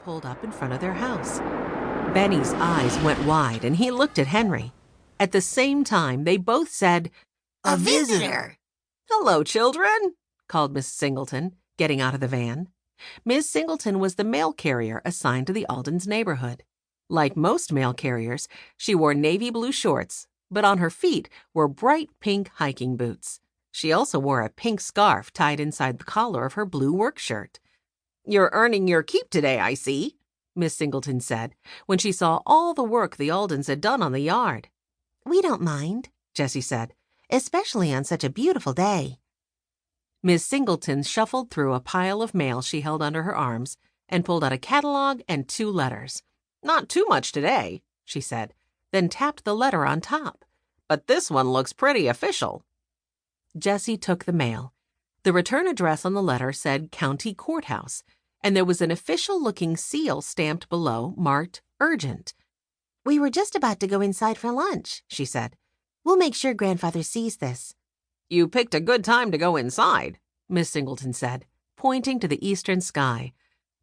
pulled up in front of their house. Benny's eyes went wide and he looked at Henry. At the same time, they both said, "A visitor!" "Hello, children," called Miss Singleton, getting out of the van. Miss Singleton was the mail carrier assigned to the Aldens neighborhood. Like most mail carriers, she wore navy blue shorts, but on her feet were bright pink hiking boots. She also wore a pink scarf tied inside the collar of her blue work shirt. "You're earning your keep today, I see," Miss Singleton said, when she saw all the work the Aldens had done on the yard. "We don't mind," Jessie said, "especially on such a beautiful day." Miss Singleton shuffled through a pile of mail she held under her arms and pulled out a catalog and 2 letters. "Not too much today," she said, then tapped the letter on top. "But this one looks pretty official." Jessie took the mail. The return address on the letter said County Courthouse, and there was an official-looking seal stamped below marked Urgent. "We were just about to go inside for lunch," she said. "We'll make sure Grandfather sees this." "You picked a good time to go inside," Miss Singleton said, pointing to the eastern sky.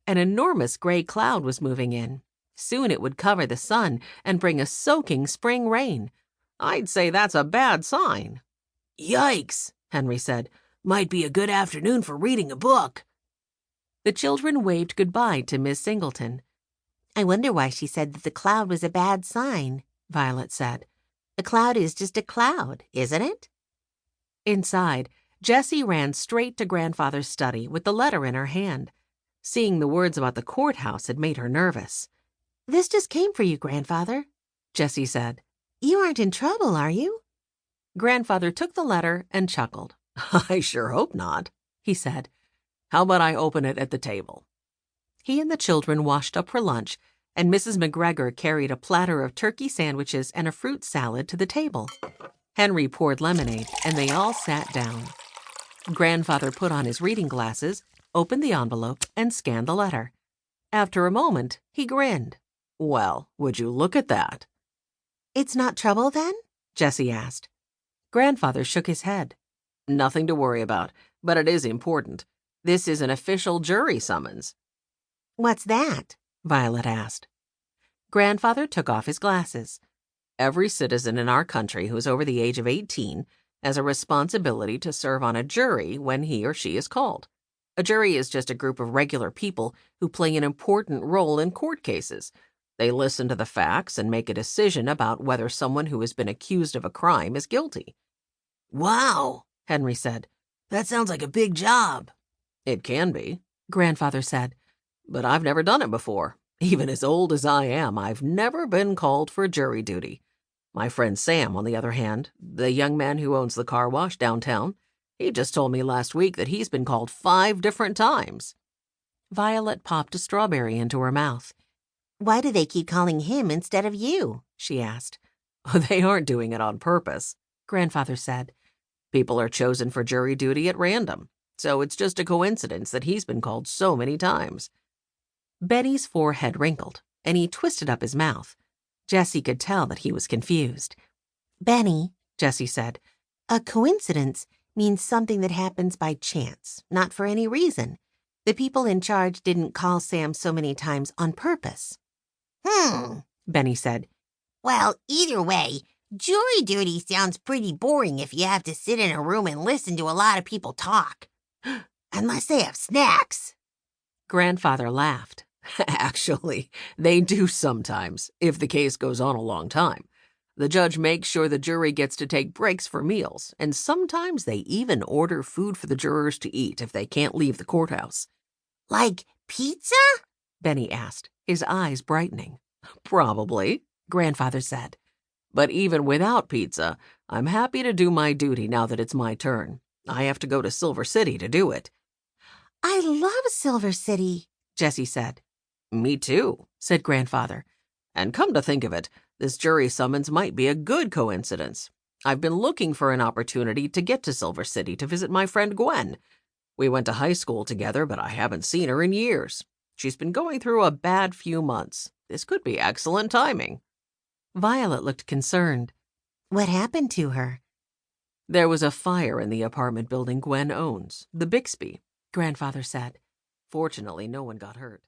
An enormous gray cloud was moving in. Soon it would cover the sun and bring a soaking spring rain. "I'd say that's a bad sign." "Yikes," Henry said. "Might be a good afternoon for reading a book." The children waved goodbye to Miss Singleton. "I wonder why she said that the cloud was a bad sign," Violet said. "A cloud is just a cloud, isn't it?" Inside, Jessie ran straight to Grandfather's study with the letter in her hand. Seeing the words about the courthouse had made her nervous. "This just came for you, Grandfather," Jessie said. "You aren't in trouble, are you?" Grandfather took the letter and chuckled. "I sure hope not," he said. "How about I open it at the table?" He and the children washed up for lunch, and Mrs. McGregor carried a platter of turkey sandwiches and a fruit salad to the table. Henry poured lemonade, and they all sat down. Grandfather put on his reading glasses, opened the envelope, and scanned the letter. After a moment, he grinned. "Well, would you look at that?" "It's not trouble, then?" Jessie asked. Grandfather shook his head. "Nothing to worry about, but it is important. This is an official jury summons." "What's that?" Violet asked. Grandfather took off his glasses. "Every citizen in our country who's over the age of 18 has a responsibility to serve on a jury when he or she is called. A jury is just a group of regular people who play an important role in court cases. They listen to the facts and make a decision about whether someone who has been accused of a crime is guilty." "Wow," Henry said. "That sounds like a big job." "It can be," Grandfather said. "But I've never done it before. Even as old as I am, I've never been called for jury duty. My friend Sam, on the other hand, the young man who owns the car wash downtown, he just told me last week that he's been called 5 different times." Violet popped a strawberry into her mouth. "Why do they keep calling him instead of you?" she asked. "They aren't doing it on purpose," Grandfather said. "People are chosen for jury duty at random, so it's just a coincidence that he's been called so many times." Benny's forehead wrinkled, and he twisted up his mouth. Jessie could tell that he was confused. "Benny," Jessie said, "a coincidence means something that happens by chance, not for any reason. The people in charge didn't call Sam so many times on purpose." Benny said. "Well, either way, jury duty sounds pretty boring if you have to sit in a room and listen to a lot of people talk. Unless they have snacks." Grandfather laughed. "Actually, they do sometimes, if the case goes on a long time. The judge makes sure the jury gets to take breaks for meals, and sometimes they even order food for the jurors to eat if they can't leave the courthouse." "Like pizza?" Benny asked, his eyes brightening. "Probably," Grandfather said. "But even without pizza, I'm happy to do my duty now that it's my turn. I have to go to Silver City to do it." "I love Silver City," Jessie said. "Me too," said Grandfather. "And come to think of it, this jury summons might be a good coincidence. I've been looking for an opportunity to get to Silver City to visit my friend Gwen. We went to high school together, but I haven't seen her in years. She's been going through a bad few months. This could be excellent timing." Violet looked concerned. "What happened to her?" "There was a fire in the apartment building Gwen owns, the Bixby," Grandfather said. "Fortunately, no one got hurt."